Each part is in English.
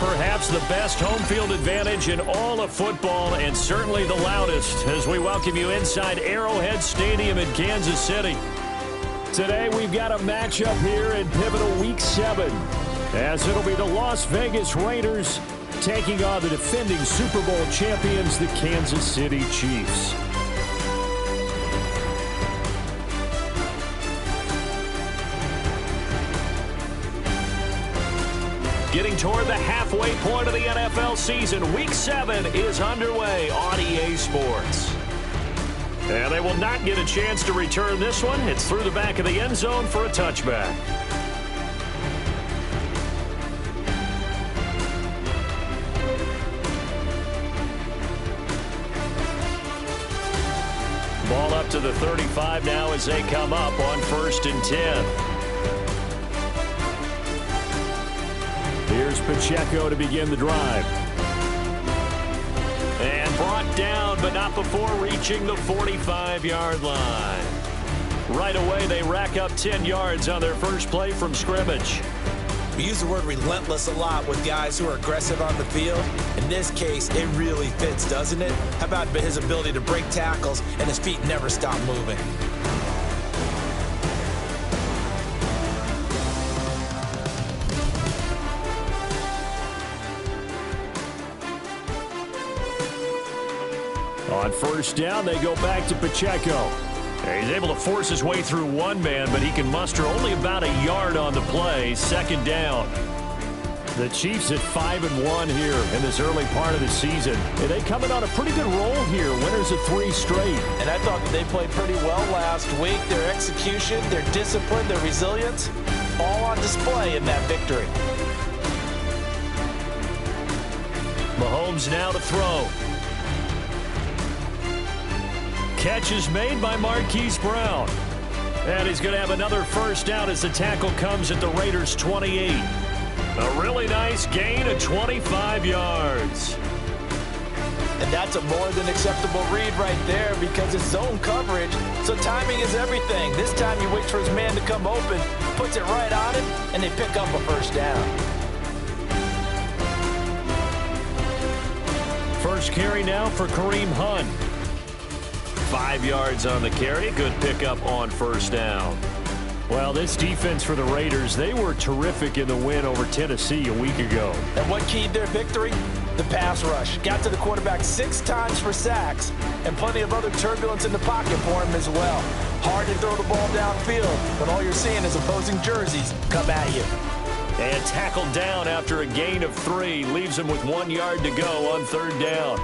perhaps the best home field advantage in all of football, and certainly the loudest, as we welcome you inside Arrowhead Stadium in Kansas City. Today we've got a matchup here in pivotal Week 7, as it'll be the Las Vegas Raiders taking on the defending Super Bowl champions, the Kansas City Chiefs. Getting toward the halfway point of the NFL season, Week 7 is underway on EA Sports. And they will not get a chance to return this one. It's through the back of the end zone for a touchback. Ball up to the 35 now as they come up on 1st and 10. Here's Pacheco to begin the drive. And brought down, but not before reaching the 45-yard line. Right away, they rack up 10 yards on their first play from scrimmage. We use the word relentless a lot with guys who are aggressive on the field. In this case, it really fits, doesn't it? How about his ability to break tackles and his feet never stop moving? On 1st down, they go back to Pacheco. He's able to force his way through one man, but he can muster only about a yard on the play. 2nd down. The Chiefs at 5-1 here in this early part of the season. And they coming on a pretty good roll here. Winners of 3 straight. And I thought that they played pretty well last week. Their execution, their discipline, their resilience, all on display in that victory. Mahomes now to throw. Catch is made by Marquise Brown. And he's going to have another 1st down as the tackle comes at the Raiders' 28. A really nice gain of 25 yards. And that's a more than acceptable read right there because it's zone coverage, so timing is everything. This time he waits for his man to come open, puts it right on him, and they pick up a 1st down. First carry now for Kareem Hunt. 5 yards on the carry. Good pickup on 1st down. Well, this defense for the Raiders, they were terrific in the win over Tennessee a week ago. And what keyed their victory? The pass rush. Got to the quarterback 6 times for sacks, and plenty of other turbulence in the pocket for him as well. Hard to throw the ball downfield, but all you're seeing is opposing jerseys come at you. And tackled down after a gain of 3. Leaves him with 1 yard to go on 3rd down.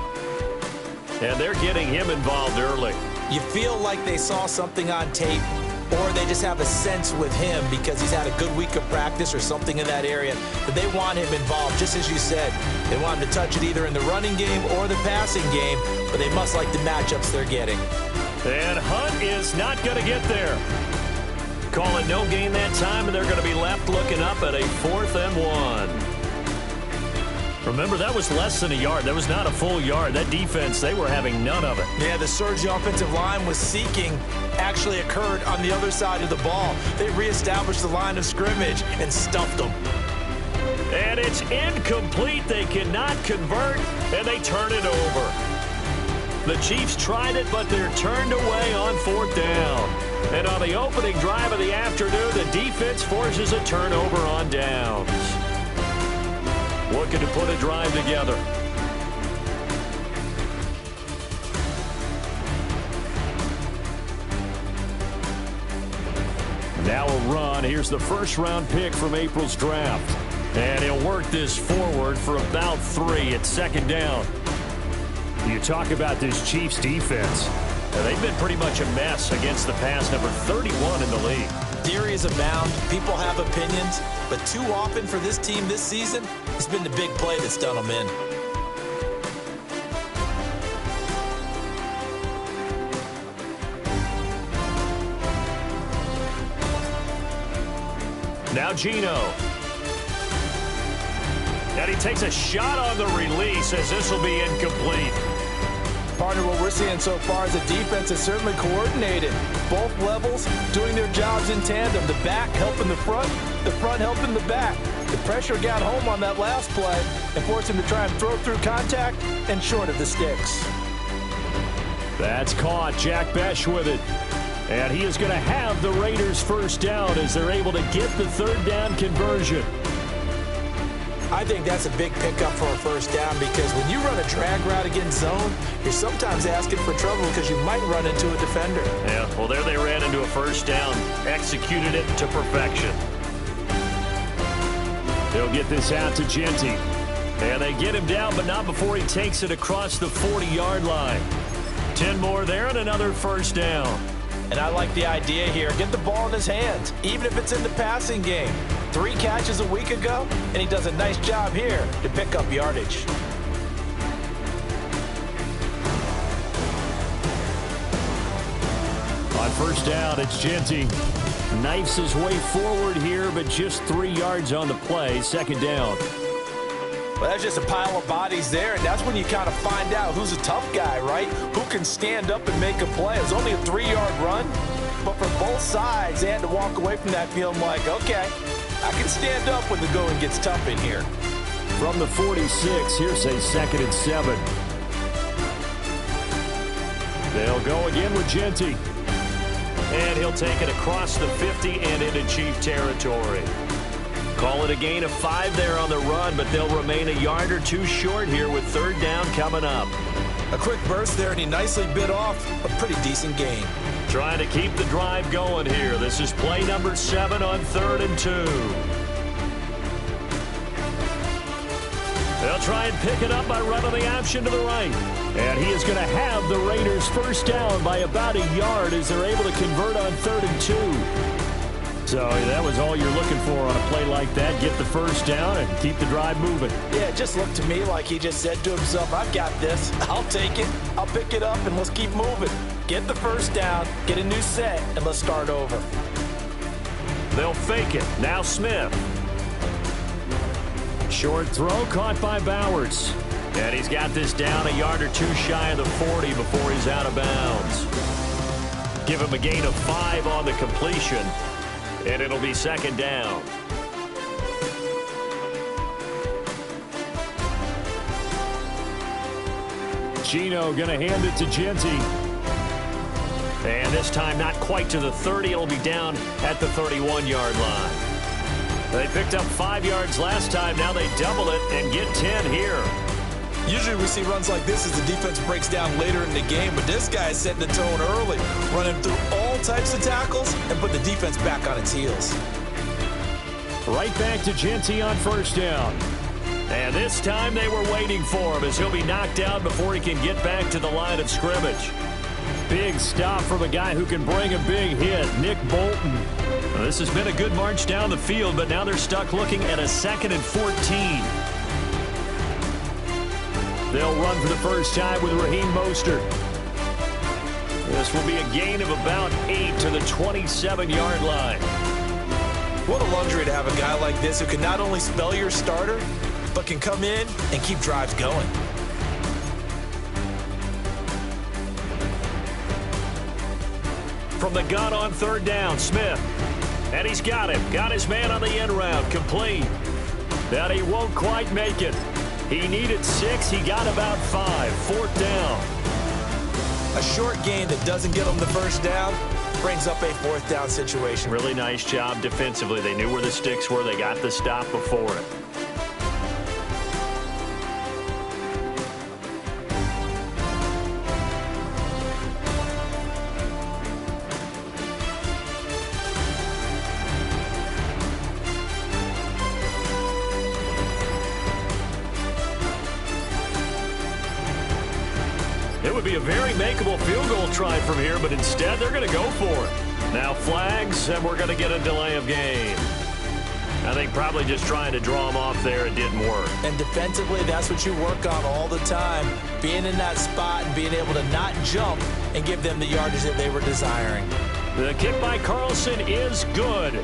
And they're getting him involved early. You feel like they saw something on tape, or they just have a sense with him because he's had a good week of practice or something in that area, that they want him involved, just as you said. They want him to touch it either in the running game or the passing game, but they must like the matchups they're getting. And Hunt is not going to get there. Call it no gain that time, and they're going to be left looking up at a 4th and 1. Remember, that was less than a yard. That was not a full yard. That defense, they were having none of it. Yeah, the surge the offensive line was seeking actually occurred on the other side of the ball. They reestablished the line of scrimmage and stuffed them. And it's incomplete. They cannot convert, and they turn it over. The Chiefs tried it, but they're turned away on 4th down. And on the opening drive of the afternoon, the defense forces a turnover on downs. Looking to put a drive together. Now a run. Here's the 1st-round pick from April's draft. And he'll work this forward for about 3 at 2nd down. You talk about this Chiefs defense. They've been pretty much a mess against the pass, number 31 in the league. Theories abound. People have opinions. But too often for this team this season, it's been the big play that's done them in. Now Geno. And he takes a shot on the release as this will be incomplete. Partner, what we're seeing so far is the defense is certainly coordinated. Both levels doing their jobs in tandem. The back helping the front helping the back. The pressure got home on that last play and forced him to try and throw through contact and short of the sticks. That's caught. Jack Bech with it. And he is going to have the Raiders first down as they're able to get the third down conversion. I think that's a big pickup for a first down because when you run a drag route against zone, you're sometimes asking for trouble because you might run into a defender. Yeah, well, there they ran into a first down, executed it to perfection. They'll get this out to Jeanty. And they get him down, but not before he takes it across the 40-yard line. 10 more there and another first down. And I like the idea here. Get the ball in his hands, even if it's in the passing game. 3 catches a week ago, and he does a nice job here to pick up yardage. On first down, it's Jeanty. Knifes his way forward here, but just 3 yards on the play. Second down. Well, that's just a pile of bodies there, and that's when you kind of find out who's a tough guy, right? Who can stand up and make a play. It was only a 3-yard run, but for both sides, they had to walk away from that feeling like, okay, I can stand up when the going gets tough in here. From the 46, here's a 2nd and 7. They'll go again with Jeanty. And he'll take it across the 50 and into Chief territory. Call it a gain of 5 there on the run, but they'll remain a yard or 2 short here with third down coming up. A quick burst there, and he nicely bit off a pretty decent gain. Trying to keep the drive going here. This is play number 7 on 3rd and 2. They'll try and pick it up by running the option to the right. And he is going to have the Raiders first down by about a yard as they're able to convert on 3rd and 2. So that was all you're looking for on a play like that. Get the first down and keep the drive moving. Yeah, it just looked to me like he just said to himself, I've got this. I'll take it. I'll pick it up, and let's keep moving. Get the first down, get a new set, and let's start over. They'll fake it. Now Smith. Short throw caught by Bowers. And he's got this down a yard or 2 shy of the 40 before he's out of bounds. Give him a gain of 5 on the completion. And it'll be second down. Gino going to hand it to Jeanty. And this time not quite to the 30. It'll be down at the 31-yard line. They picked up 5 yards last time. Now they double it and get 10 here. Usually we see runs like this as the defense breaks down later in the game, but this guy is setting the tone early, running through all types of tackles and put the defense back on its heels. Right back to Jeanty on first down. And this time they were waiting for him as he'll be knocked down before he can get back to the line of scrimmage. Big stop from a guy who can bring a big hit, Nick Bolton. Well, this has been a good march down the field, but now they're stuck looking at a 2nd and 14. They'll run for the first time with Raheem Mostert. This will be a gain of about 8 to the 27-yard line. What a luxury to have a guy like this who can not only spell your starter, but can come in and keep drives going. From the gun on third down, Smith. And he's got him. Got his man on the end route. Complete. That he won't quite make it. He needed 6. He got about 5. Fourth down. A short gain that doesn't get him the first down brings up a fourth down situation. Really nice job defensively. They knew where the sticks were. They got the stop before it. It would be a very makeable field goal try from here, but instead they're going to go for it. Now flags, and we're going to get a delay of game. I think probably just trying to draw them off there, it didn't work. And defensively, that's what you work on all the time. Being in that spot and being able to not jump and give them the yardage that they were desiring. The kick by Carlson is good.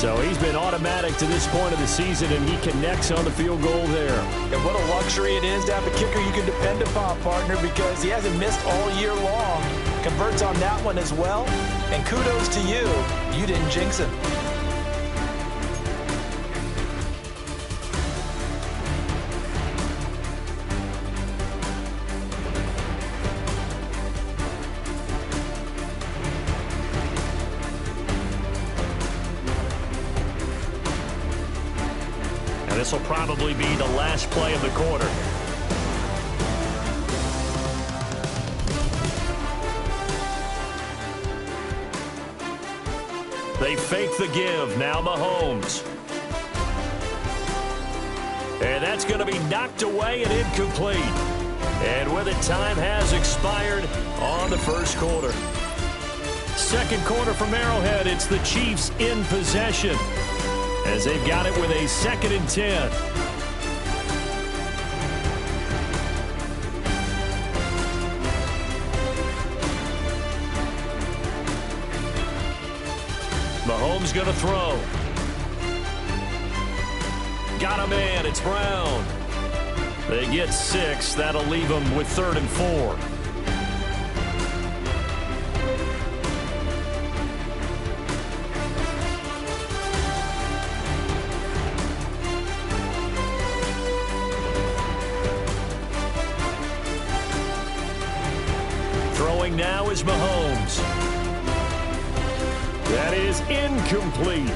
So he's been automatic to this point of the season, and he connects on the field goal there. And what a luxury it is to have a kicker you can depend upon, partner, because he hasn't missed all year long. Converts on that one as well. And kudos to you. You didn't jinx him. This will probably be the last play of the quarter. They fake the give. Now Mahomes. And that's going to be knocked away and incomplete. And with it, time has expired on the first quarter. Second quarter from Arrowhead. It's the Chiefs in possession, as they've got it with a 2nd and 10. Mahomes going to throw. Got a man. It's Brown. They get 6. That'll leave them with 3rd and 4. Throwing now is Mahomes. That is incomplete.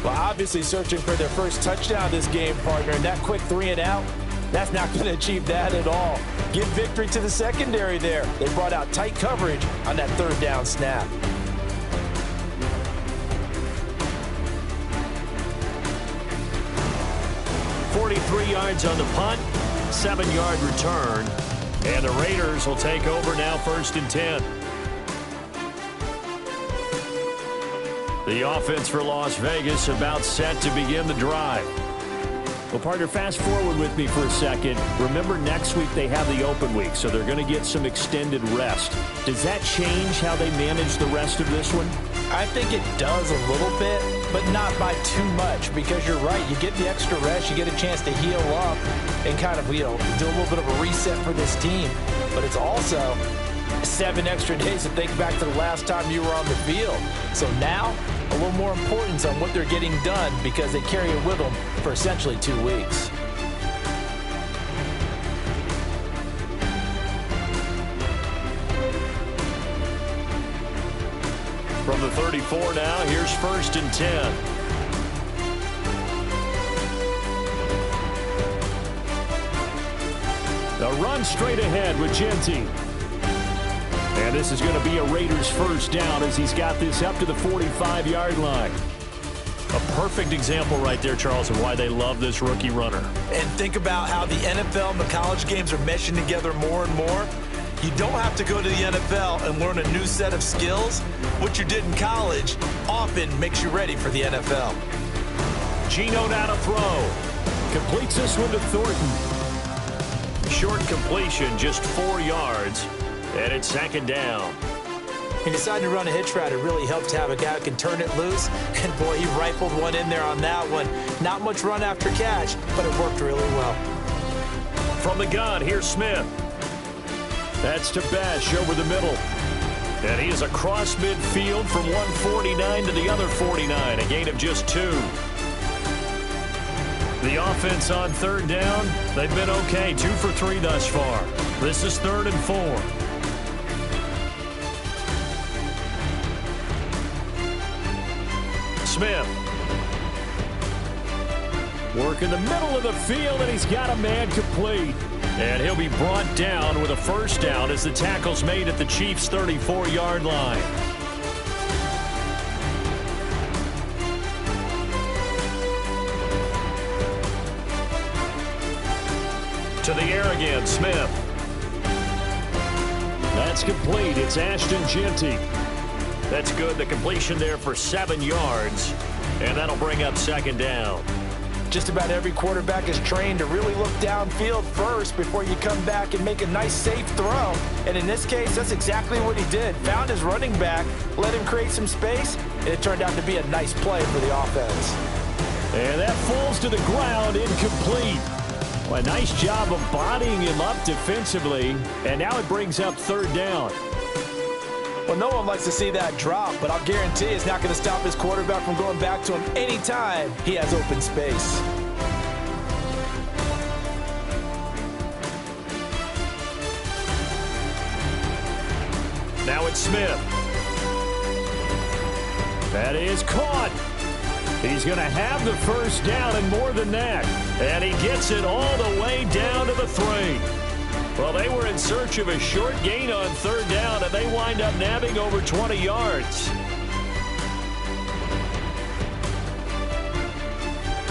Well, obviously searching for their first touchdown this game, partner, and that quick 3 and out, that's not going to achieve that at all. Give victory to the secondary there. They brought out tight coverage on that 3rd down snap. .43 yards on the punt, 7-yard return, and the Raiders will take over now, 1st and 10. The offense for Las Vegas about set to begin the drive. Well, partner, fast forward with me for a second. Remember, next week they have the open week, so they're going to get some extended rest. Does that change how they manage the rest of this one? I think it does a little bit, but not by too much, because you're right. You get the extra rest, you get a chance to heal up and kind of, do a little bit of a reset for this team. But it's also 7 extra days to think back to the last time you were on the field. So now, a little more importance on what they're getting done, because they carry it with them for essentially 2 weeks. From the 34 now, here's 1st and 10. The run straight ahead with Genty. And this is going to be a Raiders first down, as he's got this up to the 45-yard line. A perfect example right there, Charles, of why they love this rookie runner. And think about how the NFL and the college games are meshing together more and more. You don't have to go to the NFL and learn a new set of skills. What you did in college often makes you ready for the NFL. Geno now to throw. Completes this one to Thornton. Short completion, just 4 yards. And it's 2nd down. He decided to run a hitch route. It really helped to have a guy who can turn it loose. And, boy, he rifled one in there on that one. Not much run after catch, but it worked really well. From the gun, here's Smith. That's to Bash over the middle. And he is across midfield from 149 to the other 49, a gain of just 2. The offense on 3rd down, they've been okay, 2 for 3 thus far. This is 3rd and 4. Smith. Work in the middle of the field, and he's got a man complete. And he'll be brought down with a first down as the tackle's made at the Chiefs' 34-yard line. To the air again, Smith. That's complete. It's Ashton Genty. That's good. The completion there for 7 yards, and that'll bring up 2nd down. Just about every quarterback is trained to really look downfield first before you come back and make a nice, safe throw. And in this case, that's exactly what he did. Found his running back, let him create some space, and it turned out to be a nice play for the offense. And that falls to the ground, incomplete. Well, a nice job of bodying him up defensively, and now it brings up third down. Well, no one likes to see that drop, but I'll guarantee it's not going to stop his quarterback from going back to him anytime he has open space. Now it's Smith. That is caught. He's going to have the first down and more than that. And he gets it all the way down to the 3. Well, they were in search of a short gain on third down, and they wind up nabbing over 20 yards.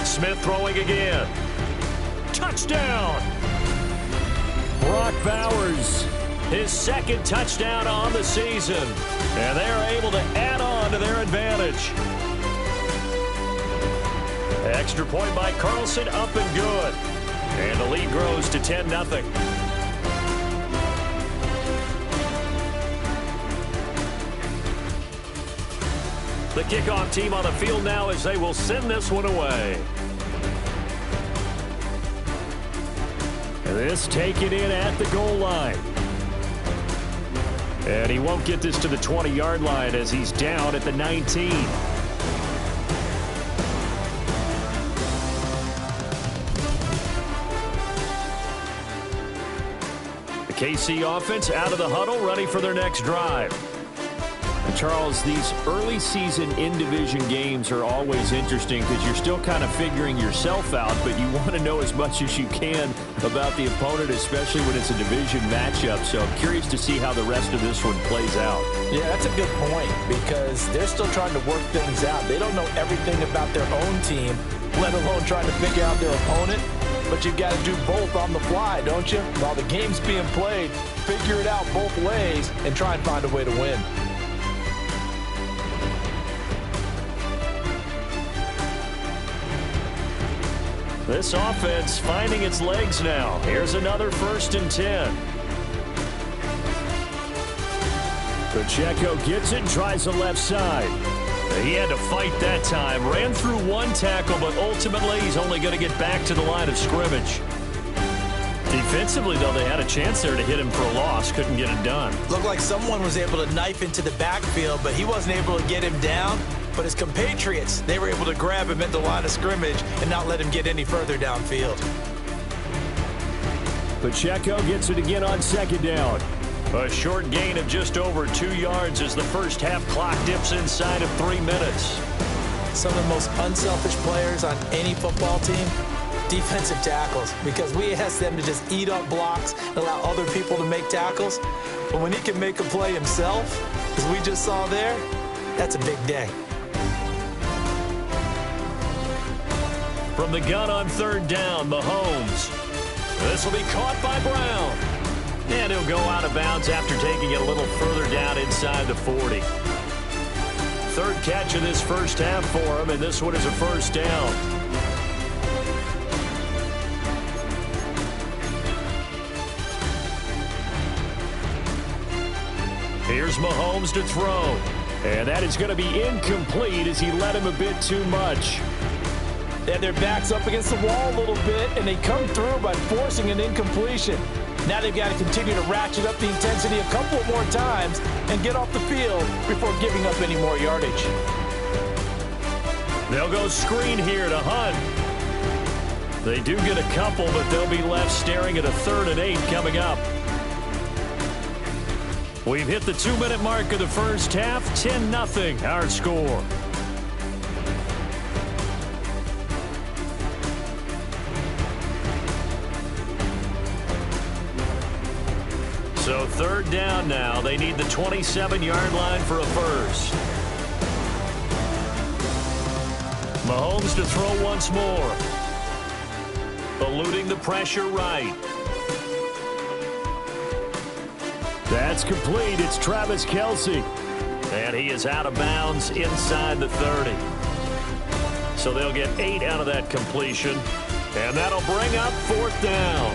Smith throwing again. Touchdown! Brock Bowers, his second touchdown on the season. And they're able to add on to their advantage. Extra point by Carlson, up and good. And the lead grows to 10-0. The kickoff team on the field now as they will send this one away. This taken in at the goal line. And he won't get this to the 20-yard line as he's down at the 19. The KC offense out of the huddle, ready for their next drive. Charles, these early season in-division games are always interesting because you're still kind of figuring yourself out, but you want to know as much as you can about the opponent, especially when it's a division matchup. So I'm curious to see how the rest of this one plays out. Yeah, that's a good point because they're still trying to work things out. They don't know everything about their own team, let alone trying to figure out their opponent. But you've got to do both on the fly, don't you? While the game's being played, figure it out both ways and try and find a way to win. This offense finding its legs now. Here's another 1st and 10. Pacheco gets it, tries the left side. He had to fight that time. Ran through one tackle, but ultimately he's only going to get back to the line of scrimmage. Defensively, though, they had a chance there to hit him for a loss. Couldn't get it done. Looked like someone was able to knife into the backfield, but he wasn't able to get him down. But his compatriots, they were able to grab him at the line of scrimmage and not let him get any further downfield. Pacheco gets it again on 2nd down. A short gain of just over 2 yards as the first half clock dips inside of 3 minutes. Some of the most unselfish players on any football team, defensive tackles, because we ask them to just eat up blocks and allow other people to make tackles. But when he can make a play himself, as we just saw there, that's a big day. From the gun on 3rd down, Mahomes. This will be caught by Brown. And he'll go out of bounds after taking it a little further down inside the 40. 3rd catch of this first half for him, and this one is a 1st down. Here's Mahomes to throw. And that is going to be incomplete as he led him a bit too much. They had their backs up against the wall a little bit, and they come through by forcing an incompletion. Now they've got to continue to ratchet up the intensity a couple more times and get off the field before giving up any more yardage. They'll go screen here to Hunt. They do get a couple, but they'll be left staring at a 3rd and 8 coming up. We've hit the 2-minute mark of the first half. 10-0 our score. So 3rd down now. They need the 27-yard line for a first. Mahomes to throw once more. Eluding the pressure right. That's complete. It's Travis Kelce. And he is out of bounds inside the 30. So they'll get 8 out of that completion. And that'll bring up 4th down.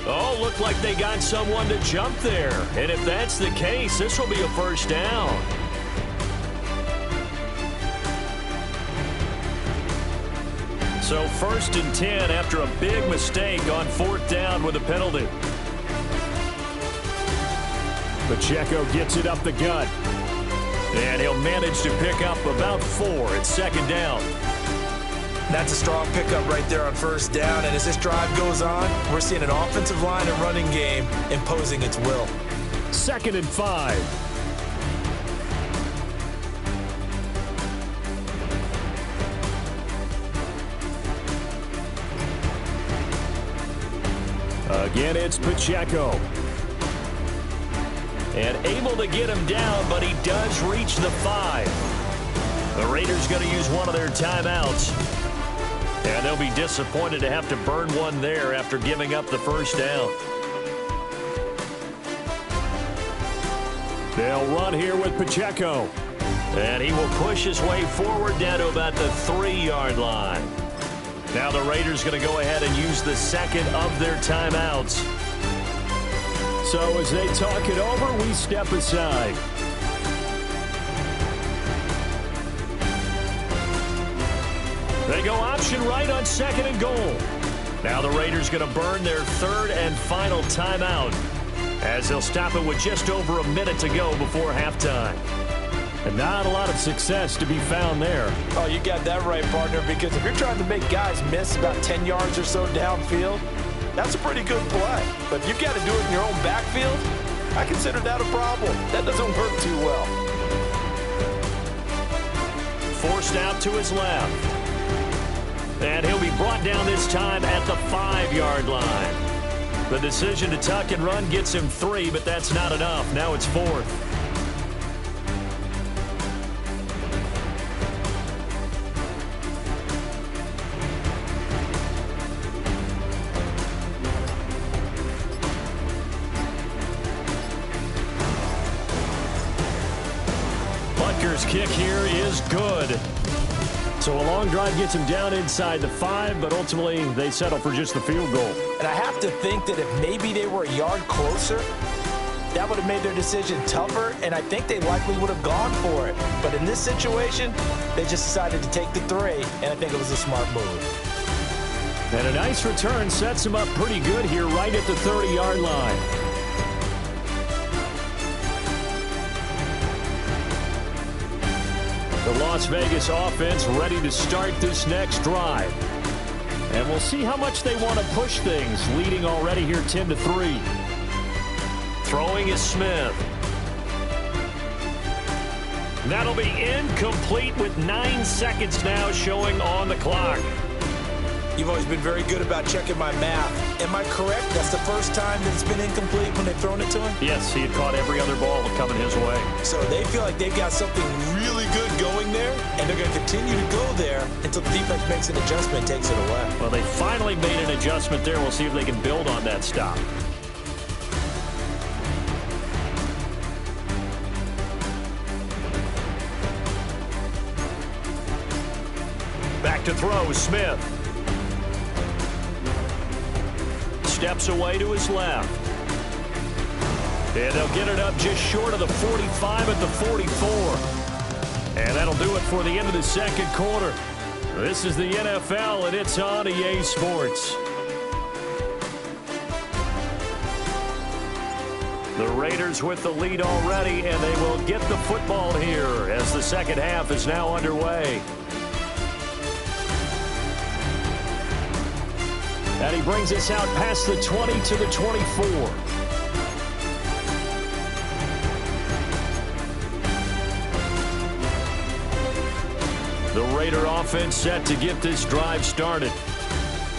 Oh, looked like they got someone to jump there. And if that's the case, this will be a 1st down. So 1st and 10 after a big mistake on 4th down with a penalty. Pacheco gets it up the gut. And he'll manage to pick up about 4 at 2nd down. That's a strong pickup right there on 1st down. And as this drive goes on, we're seeing an offensive line and running game imposing its will. 2nd and 5. Again, it's Pacheco. And able to get him down, but he does reach the 5. The Raiders going to use one of their timeouts. And they'll be disappointed to have to burn one there after giving up the 1st down. They'll run here with Pacheco. And he will push his way forward down to about the 3-yard line. Now the Raiders going to go ahead and use the 2nd of their timeouts. So as they talk it over, we step aside. They go option right on 2nd and goal. Now the Raiders going to burn their 3rd and final timeout as they'll stop it with just over a minute to go before halftime. And not a lot of success to be found there. Oh, you got that right, partner, because if you're trying to make guys miss about 10 yards or so downfield, that's a pretty good play. But if you've got to do it in your own backfield, I consider that a problem. That doesn't work too well. Forced out to his left. And he'll be brought down this time at the 5-yard line. The decision to tuck and run gets him 3, but that's not enough. Now it's 4th. Kick here is good. So a long drive gets him down inside the 5, but ultimately they settle for just the field goal. And I have to think that if maybe they were a yard closer, that would have made their decision tougher, and I think they likely would have gone for it. But in this situation, they just decided to take the 3, and I think it was a smart move. And a nice return sets him up pretty good here right at the 30-yard line. The Las Vegas offense ready to start this next drive. And we'll see how much they want to push things, leading already here 10-3. Throwing is Smith. That'll be incomplete with 9 seconds now showing on the clock. You've always been very good about checking my math. Am I correct? That's the first time that it's been incomplete when they've thrown it to him? Yes, he had caught every other ball coming his way. So they feel like they've got something really good going there, and they're going to continue to go there until the defense makes an adjustment and takes it away. Well, they finally made an adjustment there. We'll see if they can build on that stop. Back to throw, Smith. Steps away to his left. And they'll get it up just short of the 45 at the 44. And that'll do it for the end of the second quarter. This is the NFL, and it's on EA Sports. The Raiders with the lead already, and they will get the football here as the second half is now underway. And he brings us out past the 20 to the 24. The Raider offense set to get this drive started.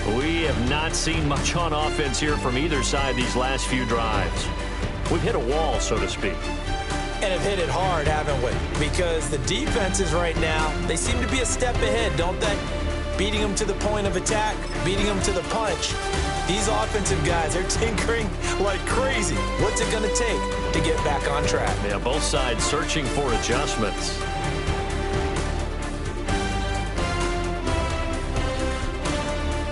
We have not seen much on offense here from either side these last few drives. We've hit a wall, so to speak. And have hit it hard, haven't we? Because the defenses right now, they seem to be a step ahead, don't they? beating them to the point of attack, beating them to the punch. These offensive guys, they're tinkering like crazy. What's it going to take to get back on track? Yeah, both sides searching for adjustments.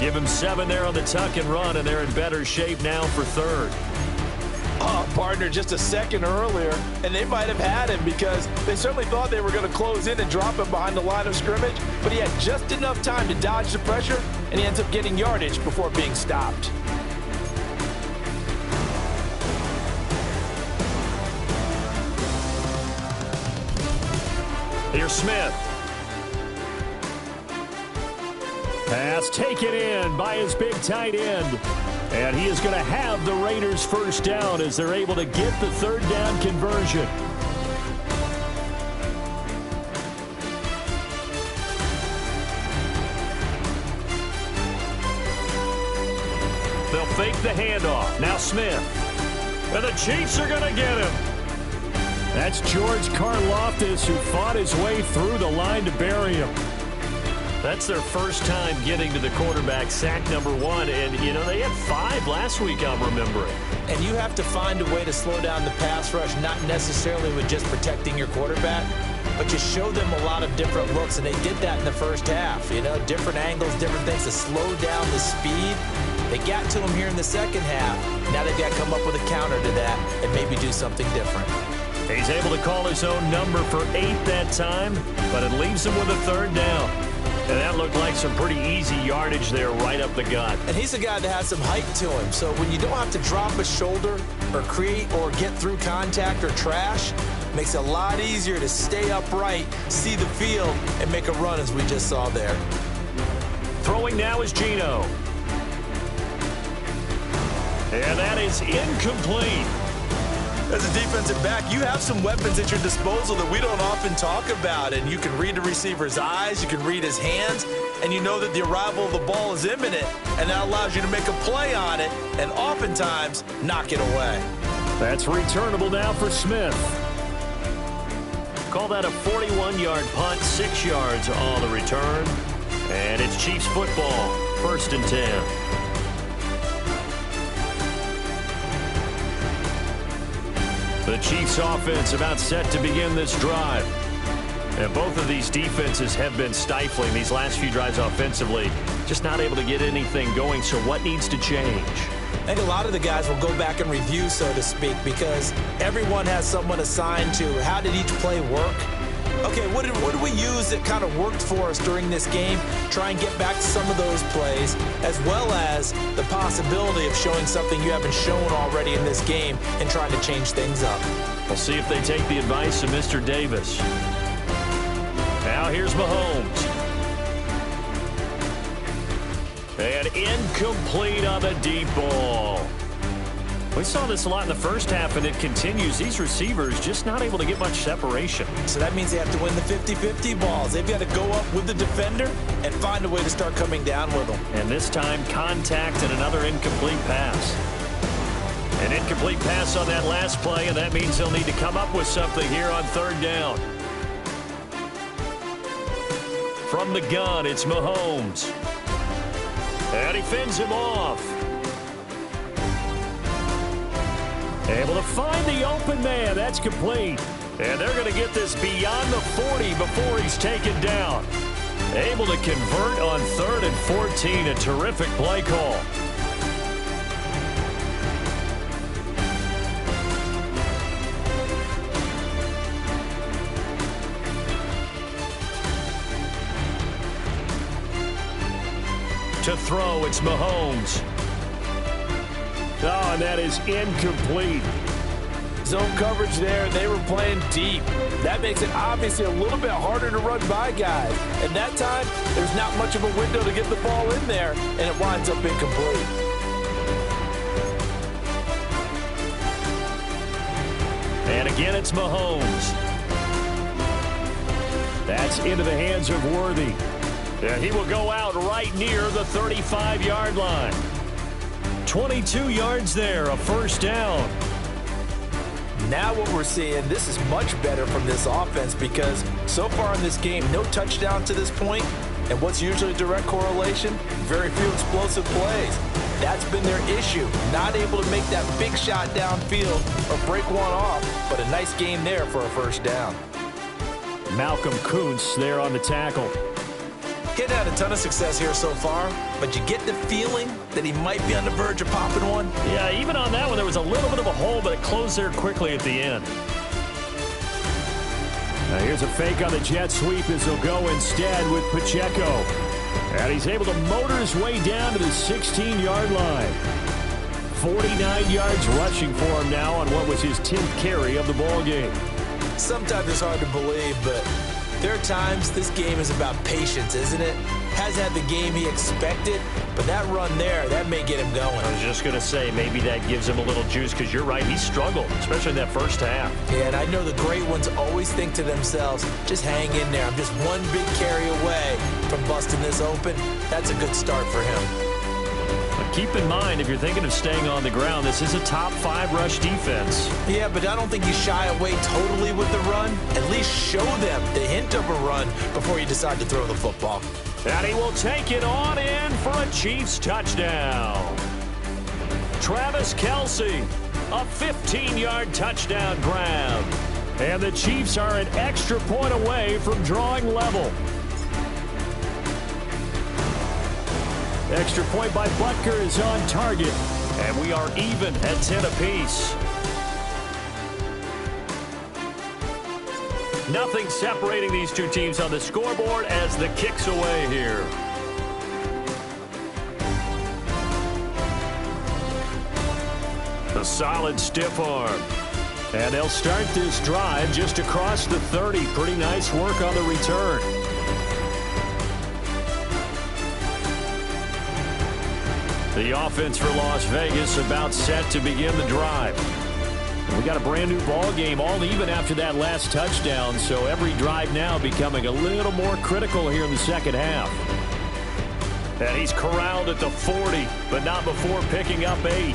Give him 7 there on the tuck and run, and they're in better shape now for third. Oh, partner, just a second earlier, and they might have had him because they certainly thought they were going to close in and drop him behind the line of scrimmage, but he had just enough time to dodge the pressure, and he ends up getting yardage before being stopped. Here's Smith. Pass taken in by his big tight end. And he is going to have the Raiders first down as they're able to get the third down conversion. They'll fake the handoff. Now Smith. And the Chiefs are going to get him. That's George Karlaftis, who fought his way through the line to bury him. That's their first time getting to the quarterback, sack number 1. And, you know, they had 5 last week, I'm remembering. And you have to find a way to slow down the pass rush, not necessarily with just protecting your quarterback, but you show them a lot of different looks, and they did that in the first half. You know, different angles, different things to slow down the speed. They got to him here in the second half. Now they've got to come up with a counter to that and maybe do something different. He's able to call his own number for 8 that time, but it leaves him with a third down. And that looked like some pretty easy yardage there right up the gut. And he's a guy that has some height to him. So when you don't have to drop a shoulder or create or get through contact or trash, makes it a lot easier to stay upright, see the field, and make a run as we just saw there. Throwing now is Geno. And that is incomplete. As a defensive back, you have some weapons at your disposal that we don't often talk about, and you can read the receiver's eyes, you can read his hands, and you know that the arrival of the ball is imminent, and that allows you to make a play on it and oftentimes knock it away. That's returnable now for Smith. Call that a 41-yard punt, 6 yards on the return, and it's Chiefs football, 1st and 10. The Chiefs offense about set to begin this drive. And both of these defenses have been stifling these last few drives offensively. Just not able to get anything going, so what needs to change? I think a lot of the guys will go back and review, so to speak, because everyone has someone assigned to how did each play work. Okay, what did we use that kind of worked for us during this game? Try and get back to some of those plays, as well as the possibility of showing something you haven't shown already in this game and trying to change things up. We'll see if they take the advice of Mr. Davis. Now here's Mahomes. And incomplete on the deep ball. We saw this a lot in the first half, and it continues. These receivers just not able to get much separation. So that means they have to win the 50-50 balls. They've got to go up with the defender and find a way to start coming down with them. And this time, contact and another incomplete pass. An incomplete pass on that last play, and that means they'll need to come up with something here on 3rd down. From the gun, it's Mahomes. And he fends him off. Able to find the open man. That's complete. And they're going to get this beyond the 40 before he's taken down. Able to convert on 3rd and 14. A terrific play call. To throw, it's Mahomes. Oh, and that is incomplete. Zone coverage there. They were playing deep. That makes it obviously a little bit harder to run by guys. And that time, there's not much of a window to get the ball in there, and it winds up incomplete. And again, it's Mahomes. That's into the hands of Worthy. And he will go out right near the 35-yard line. 22 yards there, a 1st down. Now what we're seeing, this is much better from this offense because so far in this game, no touchdown to this point, And what's usually a direct correlation? Very few explosive plays. That's been their issue. Not able to make that big shot downfield or break one off, but a nice gain there for a first down. Malcolm Koonce there on the tackle. He hadn't had a ton of success here so far, but you get the feeling that he might be on the verge of popping one. Yeah, even on that one, there was a little bit of a hole, but it closed there quickly at the end. Now here's a fake on the jet sweep as he'll go instead with Pacheco. And he's able to motor his way down to the 16-yard line. 49 yards rushing for him now on what was his 10th carry of the ball game. Sometimes it's hard to believe, but there are times this game is about patience, isn't it? Hasn't had the game he expected, but that run there, that may get him going. I was just going to say, maybe that gives him a little juice, because you're right, he struggled, especially in that first half. Yeah, and I know the great ones always think to themselves, just hang in there. I'm just one big carry away from busting this open. That's a good start for him. But keep in mind, if you're thinking of staying on the ground, this is a top 5 rush defense. Yeah, but I don't think you shy away totally with the run. At least show them the hint of a run before you decide to throw the football. And he will take it on in for a Chiefs touchdown. Travis Kelce, a 15-yard touchdown grab. And the Chiefs are an extra point away from drawing level. Extra point by Butker is on target. And we are even at 10 apiece. Nothing separating these two teams on the scoreboard as the kick's away here. A solid stiff arm. And they'll start this drive just across the 30. Pretty nice work on the return. The offense for Las Vegas about set to begin the drive. We got a brand new ball game, all even after that last touchdown, so every drive now becoming a little more critical here in the second half. And he's corralled at the 40, but not before picking up 8.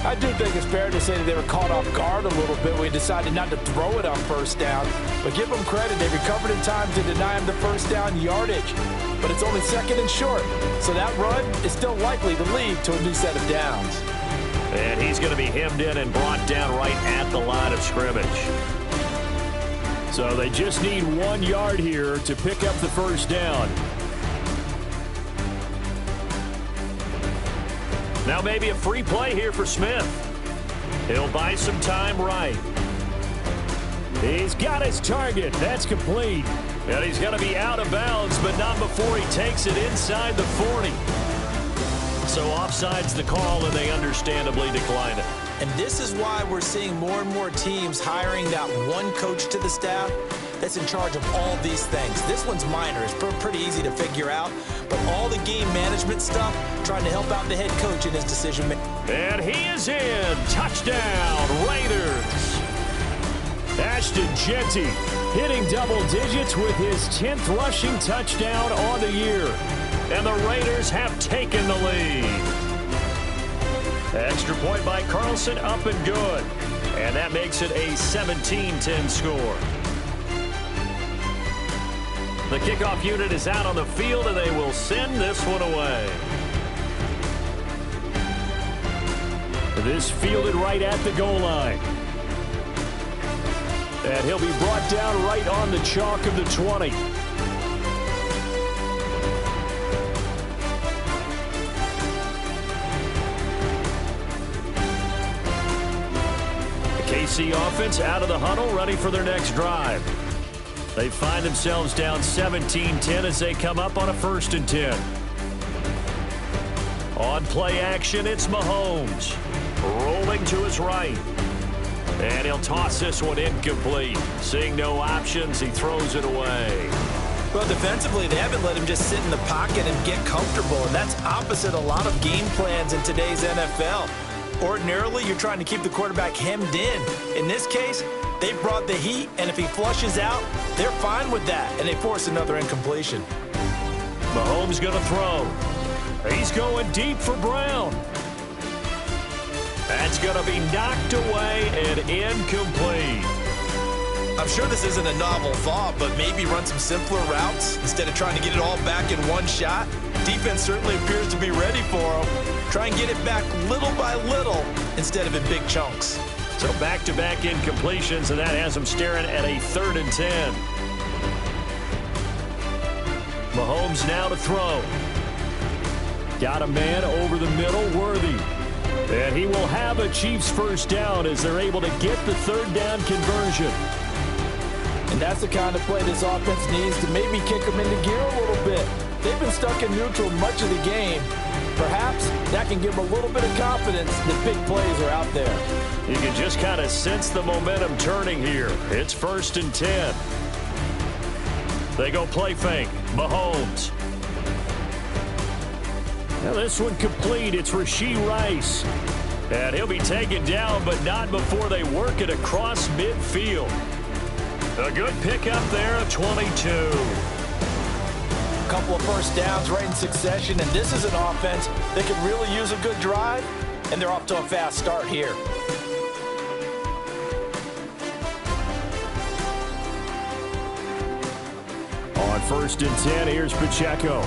I do think it's fair to say that they were caught off guard a little bit when we decided not to throw it on first down. But give them credit, they recovered in time to deny him the first down yardage. But it's only second and short, so that run is still likely to lead to a new set of downs. And he's going to be hemmed in and brought down right at the line of scrimmage. So they just need 1 yard here to pick up the first down. Now maybe a free play here for Smith. He'll buy some time right. He's got his target. That's complete. And he's going to be out of bounds, but not before he takes it inside the 40. So offside's the call, and they understandably decline it. And this is why we're seeing more and more teams hiring that one coach to the staff that's in charge of all these things. This one's minor. It's pretty easy to figure out. But all the game management stuff, trying to help out the head coach in his decision making. And he is in. Touchdown, Raiders. Ashton Jeanty hitting double digits with his 10th rushing touchdown on the year. And the Raiders have taken the lead. Extra point by Carlson, up and good. And that makes it a 17-10 score. The kickoff unit is out on the field, and they will send this one away. This fielded right at the goal line. And he'll be brought down right on the chalk of the 20. The KC offense out of the huddle, ready for their next drive. They find themselves down 17-10 as they come up on a 1st and 10. On play action, it's Mahomes. Rolling to his right. And he'll toss this one incomplete. Seeing no options, he throws it away. Well, defensively, they haven't let him just sit in the pocket and get comfortable, and that's opposite a lot of game plans in today's NFL. Ordinarily, you're trying to keep the quarterback hemmed in. In this case, they brought the heat, and if he flushes out, they're fine with that, and they force another incompletion. Mahomes going to throw. He's going deep for Brown. That's going to be knocked away and incomplete. I'm sure this isn't a novel thought, but maybe run some simpler routes instead of trying to get it all back in one shot. Defense certainly appears to be ready for them. Try and get it back little by little instead of in big chunks. So back-to-back incompletions, and that has them staring at a 3rd and 10. Mahomes now to throw. Got a man over the middle, Worthy. And he will have a Chiefs first down as they're able to get the 3rd down conversion. And that's the kind of play this offense needs to maybe kick them into gear a little bit. They've been stuck in neutral much of the game. Perhaps that can give them a little bit of confidence that big plays are out there. You can just kind of sense the momentum turning here. It's 1st and 10. They go play fake. Mahomes. Now this one complete. It's Rashee Rice. And he'll be taken down, but not before they work it across midfield. A good pickup there of 22. A couple of first downs right in succession, and this is an offense that could really use a good drive, and they're off to a fast start here. On 1st and 10, here's Pacheco.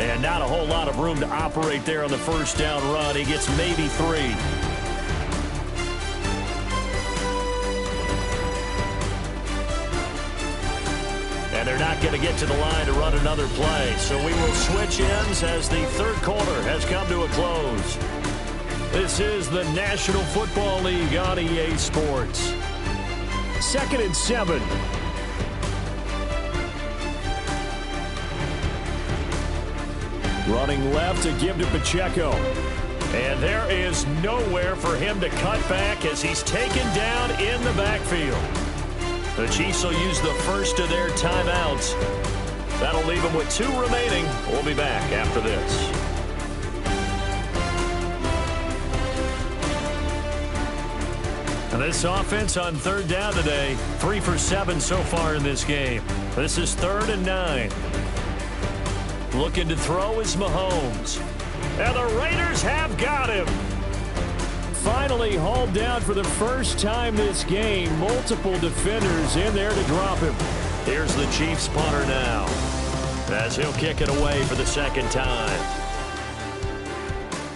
And not a whole lot of room to operate there on the first down run. He gets maybe 3. And they're not going to get to the line to run another play. So we will switch ends as the 3rd quarter has come to a close. This is the National Football League on EA Sports. 2nd and 7. Running left to give to Pacheco. And there is nowhere for him to cut back as he's taken down in the backfield. The Chiefs will use the first of their timeouts. That'll leave them with 2 remaining. We'll be back after this. And this offense on 3rd down today, 3 for 7 so far in this game. This is 3rd and 9. Looking to throw is Mahomes. And the Raiders have got him. Finally hauled down for the first time this game. Multiple defenders in there to drop him. Here's the Chiefs punter now, as he'll kick it away for the 2nd time.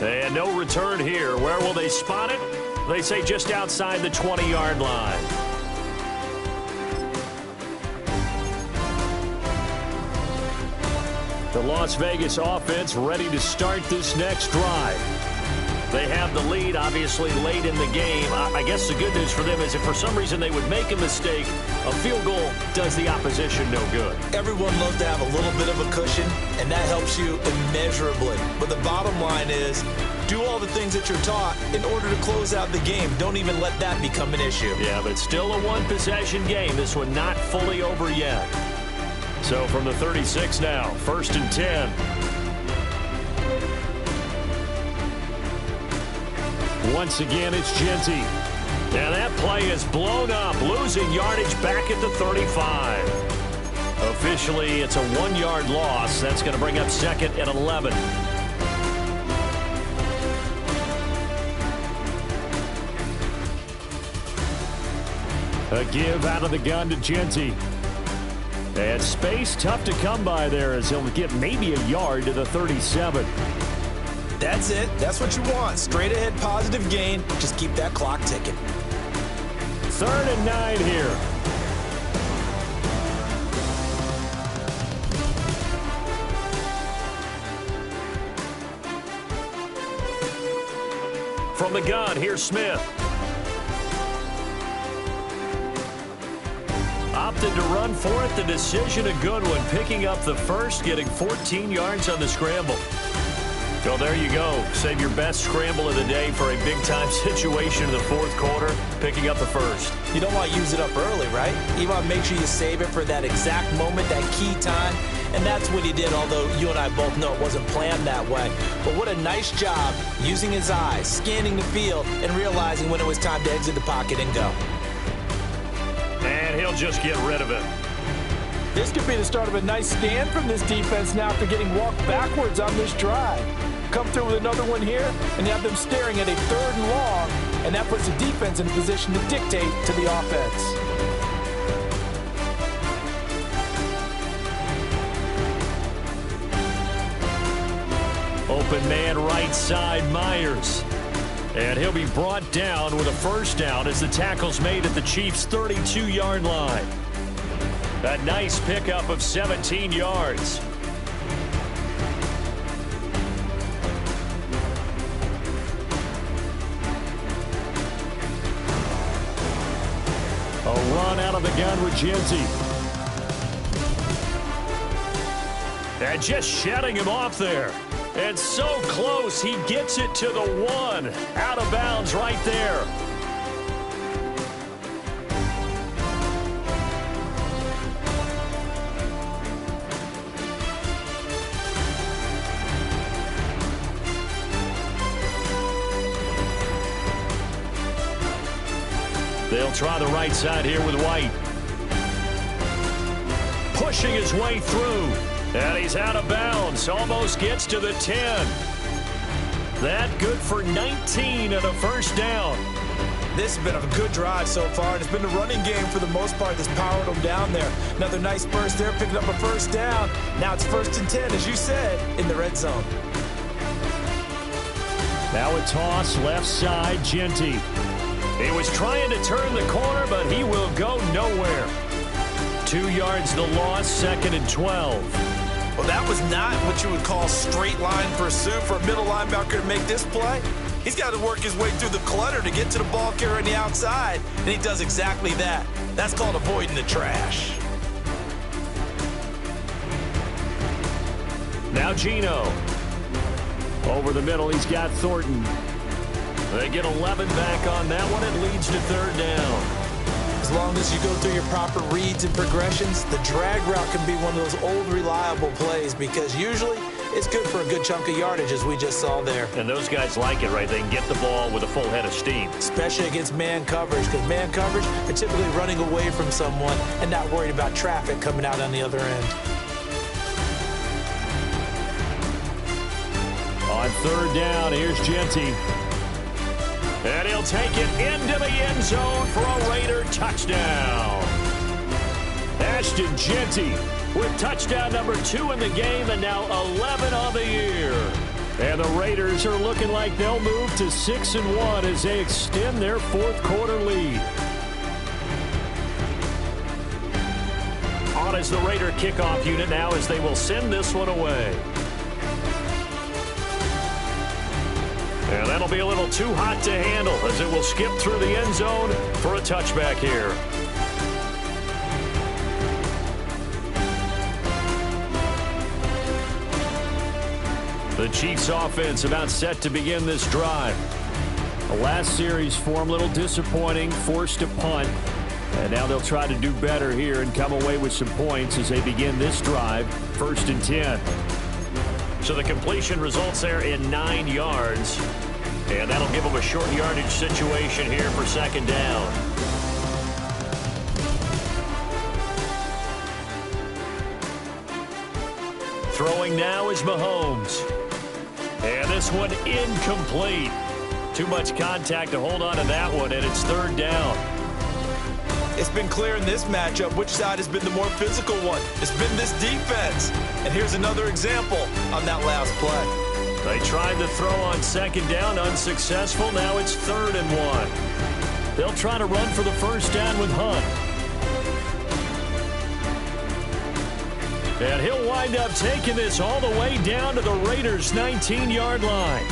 And no return here. Where will they spot it? They say just outside the 20-yard line. The Las Vegas offense ready to start this next drive. They have the lead, obviously, late in the game. I guess the good news for them is if for some reason they would make a mistake, a field goal does the opposition no good. Everyone loves to have a little bit of a cushion, and that helps you immeasurably. But the bottom line is, do all the things that you're taught in order to close out the game. Don't even let that become an issue. Yeah, but still a one-possession game. This one not fully over yet. So from the 36 now, 1st and 10. Once again, it's Genty. And that play is blown up, losing yardage back at the 35. Officially, it's a 1-yard loss. That's going to bring up 2nd and 11. A give out of the gun to Genty. And space tough to come by there as he'll get maybe a yard to the 37. That's it. That's what you want. Straight ahead positive gain. Just keep that clock ticking. 3rd and 9 here. From the gun, here's Smith. Opted to run for it. The decision a good one. Picking up the first, getting 14 yards on the scramble. So there you go. Save your best scramble of the day for a big-time situation in the 4th quarter, picking up the first. You don't want to use it up early, right? You want to make sure you save it for that exact moment, that key time. And that's what he did, although you and I both know it wasn't planned that way. But what a nice job using his eyes, scanning the field, and realizing when it was time to exit the pocket and go. And he'll just get rid of it. This could be the start of a nice stand from this defense now after getting walked backwards on this drive. Come through with another one here, and you have them staring at a 3rd and long, and that puts the defense in a position to dictate to the offense. open man right side Myers. And he'll be brought down with a first down as the tackle's made at the Chiefs' 32-yard line. A nice pickup of 17 yards. A run out of the gun with Genty. And just shutting him off there. And so close, he gets it to the 1. Out of bounds right there. They'll try the right side here with White. Pushing his way through. And he's out of bounds. Almost gets to the 10. That good for 19 and a first down. This has been a good drive so far, and it's been the running game for the most part that's powered them down there. Another nice burst there, picking up a first down. Now it's 1st and 10, as you said, in the red zone. Now a toss left side, Genty. He was trying to turn the corner, but he will go nowhere. 2 yards the loss, 2nd and 12. Well, that was not what you would call straight line pursuit for a middle linebacker to make this play. He's got to work his way through the clutter to get to the ball carrier on the outside, and he does exactly that. That's called avoiding the trash. Now Geno. Over the middle, he's got Thornton. They get 11 back on that one. It leads to 3rd down. As long as you go through your proper reads and progressions, the drag route can be one of those old reliable plays because usually it's good for a good chunk of yardage, as we just saw there. And those guys like it, right? They can get the ball with a full head of steam. Especially against man coverage, because man coverage are typically running away from someone and not worried about traffic coming out on the other end. On 3rd down, here's Genty. And he'll take it into the end zone for a Raider touchdown. Ashton Genty with touchdown number 2 in the game and now 11 on the year. And the Raiders are looking like they'll move to 6-1 as they extend their 4th quarter lead. On is the Raider kickoff unit now as they will send this one away. And that'll be a little too hot to handle as it will skip through the end zone for a touchback here. The Chiefs offense about set to begin this drive. The last series for them a little disappointing, forced a punt. And now they'll try to do better here and come away with some points as they begin this drive, 1st and 10. So the completion results there in 9 yards. And that'll give them a short yardage situation here for 2nd down. Throwing now is Mahomes. And this one incomplete. Too much contact to hold on to that one, and it's 3rd down. It's been clear in this matchup which side has been the more physical one. It's been this defense. And here's another example on that last play. They tried to throw on 2nd down, unsuccessful. Now it's 3rd and 1. They'll try to run for the first down with Hunt. And he'll wind up taking this all the way down to the Raiders' 19-yard line.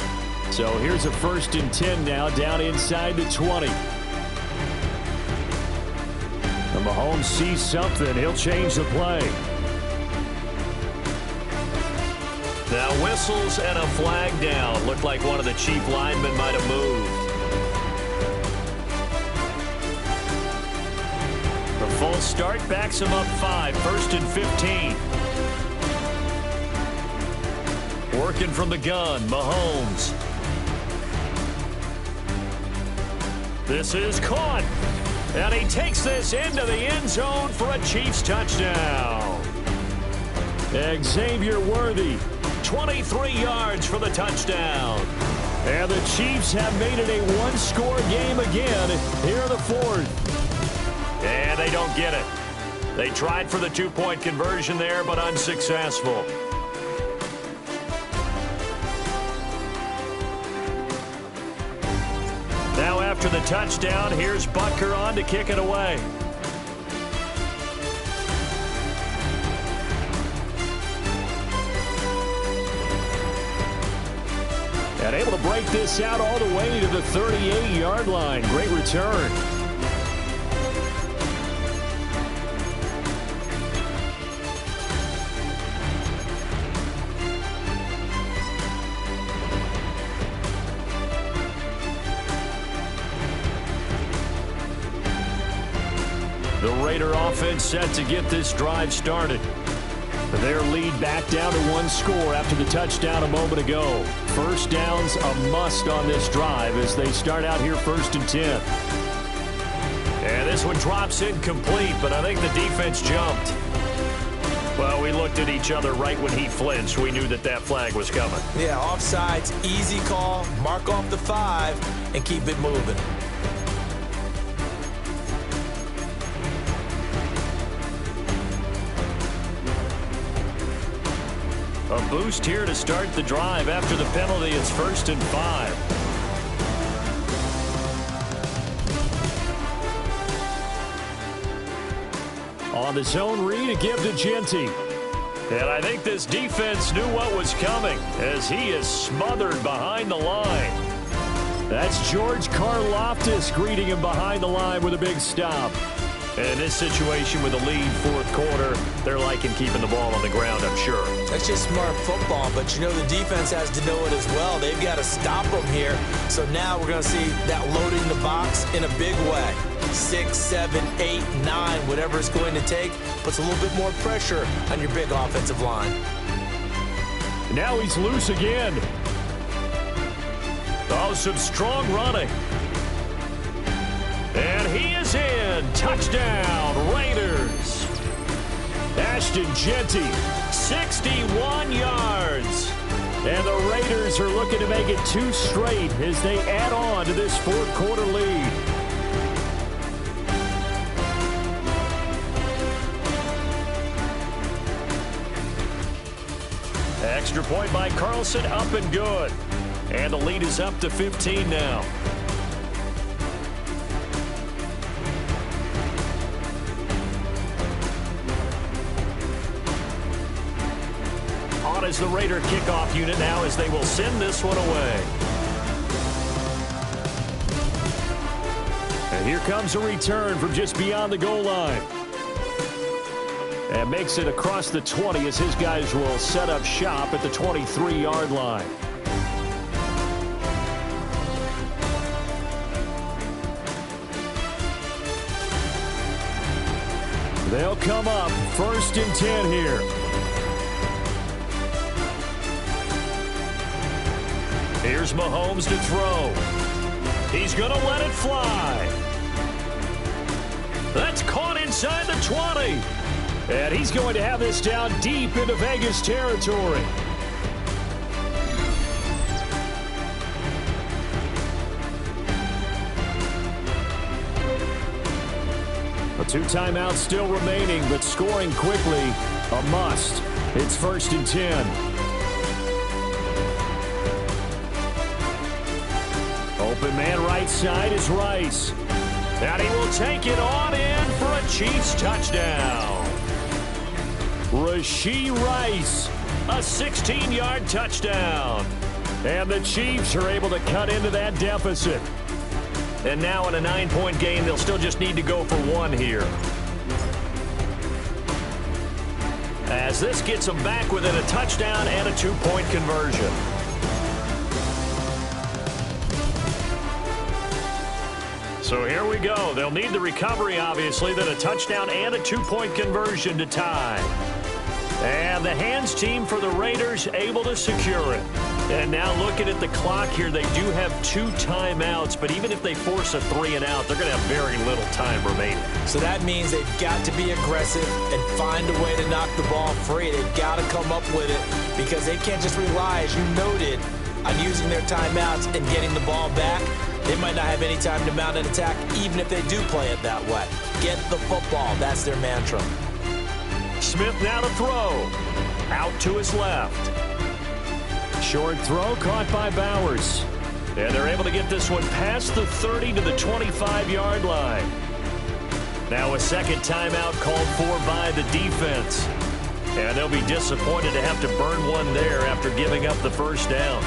So here's a 1st and 10 now down inside the 20. And Mahomes sees something. He'll change the play. Now whistles and a flag down. Looked like one of the Chief linemen might have moved. The full start backs him up 5. 1st and 15. Working from the gun, Mahomes. This is caught. And he takes this into the end zone for a Chiefs touchdown. Xavier Worthy, 23 yards for the touchdown. And the Chiefs have made it a one-score game again here in the 4th. And they don't get it. They tried for the 2-point conversion there, but unsuccessful. after the touchdown. Here's Butker on to kick it away. And able to break this out all the way to the 38-yard line. Great return. The Raider offense set to get this drive started. Their lead back down to one score after the touchdown a moment ago. First down's a must on this drive as they start out here 1st and 10. And this one drops incomplete, but I think the defense jumped. Well, we looked at each other right when he flinched. We knew that that flag was coming. Yeah, offsides, easy call. Mark off the 5 and keep it moving. A boost here to start the drive. After the penalty, it's 1st and 5. On the zone read, a give to Genty. And I think this defense knew what was coming as he is smothered behind the line. That's George Karlaftis greeting him behind the line with a big stop. And in this situation with a lead 4th quarter, they're liking keeping the ball on the ground, I'm sure. That's just smart football, but you know the defense has to know it as well. They've got to stop them here. So now we're going to see that loading the box in a big way. 6, 7, 8, 9, whatever it's going to take, puts a little bit more pressure on your big offensive line. Now he's loose again. Oh, some strong running. And he is in. Touchdown, Raiders. Ashton Genty, 61 yards. And the Raiders are looking to make it 2 straight as they add on to this 4th quarter lead. Extra point by Carlson, up and good. And the lead is up to 15 now. On is the Raider kickoff unit now as they will send this one away. And here comes a return from just beyond the goal line. And makes it across the 20 as his guys will set up shop at the 23-yard line. They'll come up 1st and 10 here. Here's Mahomes to throw. He's going to let it fly. That's caught inside the 20. And he's going to have this down deep into Vegas territory. A 2 timeouts still remaining, but scoring quickly, a must. It's 1st and 10. Open man right side is Rice. And he will take it on in for a Chiefs touchdown. Rashee Rice, a 16-yard touchdown. And the Chiefs are able to cut into that deficit. And now in a 9-point game, they'll still just need to go for 1 here. As this gets them back within a touchdown and a 2-point conversion. So here we go. They'll need the recovery, obviously, then a touchdown and a 2-point conversion to tie. And the hands team for the Raiders able to secure it. And now looking at the clock here, they do have 2 timeouts, but even if they force a 3 and out, they're going to have very little time remaining. So that means they've got to be aggressive and find a way to knock the ball free. They've got to come up with it because they can't just rely, as you noted, on using their timeouts and getting the ball back. They might not have any time to mount an attack, even if they do play it that way. Get the football. That's their mantra. Smith now to throw. Out to his left. Short throw caught by Bowers. And they're able to get this one past the 30 to the 25-yard line. Now a second timeout called for by the defense. And they'll be disappointed to have to burn one there after giving up the first down.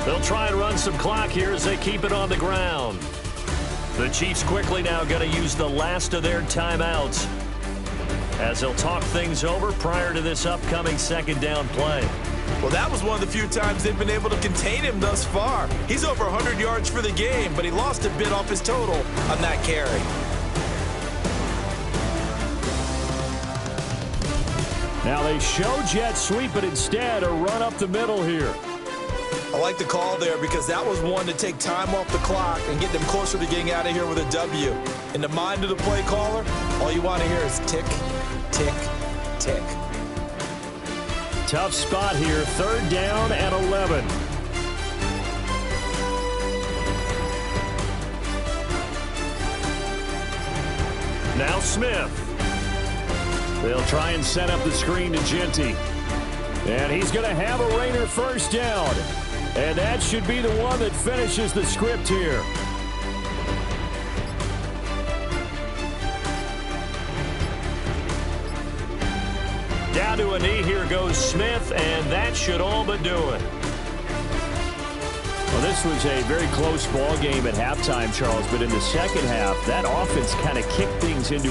They'll try and run some clock here as they keep it on the ground. The Chiefs quickly now going to use the last of their timeouts as they'll talk things over prior to this upcoming second down play. Well, that was one of the few times they've been able to contain him thus far. He's over 100 yards for the game, but he lost a bit off his total on that carry. Now they show jet sweep, but instead a run up the middle here. I like the call there because that was one to take time off the clock and get them closer to getting out of here with a W. In the mind of the play caller, all you want to hear is tick, tick, tick. Tough spot here, 3rd down and 11. Now Smith. They'll try and set up the screen to Genty. And he's going to have a Raider first down. And that should be the one that finishes the script here. Down to a knee, here goes Smith, and that should all but do it. Well, this was a very close ball game at halftime, Charles, but in the second half, that offense kind of kicked things into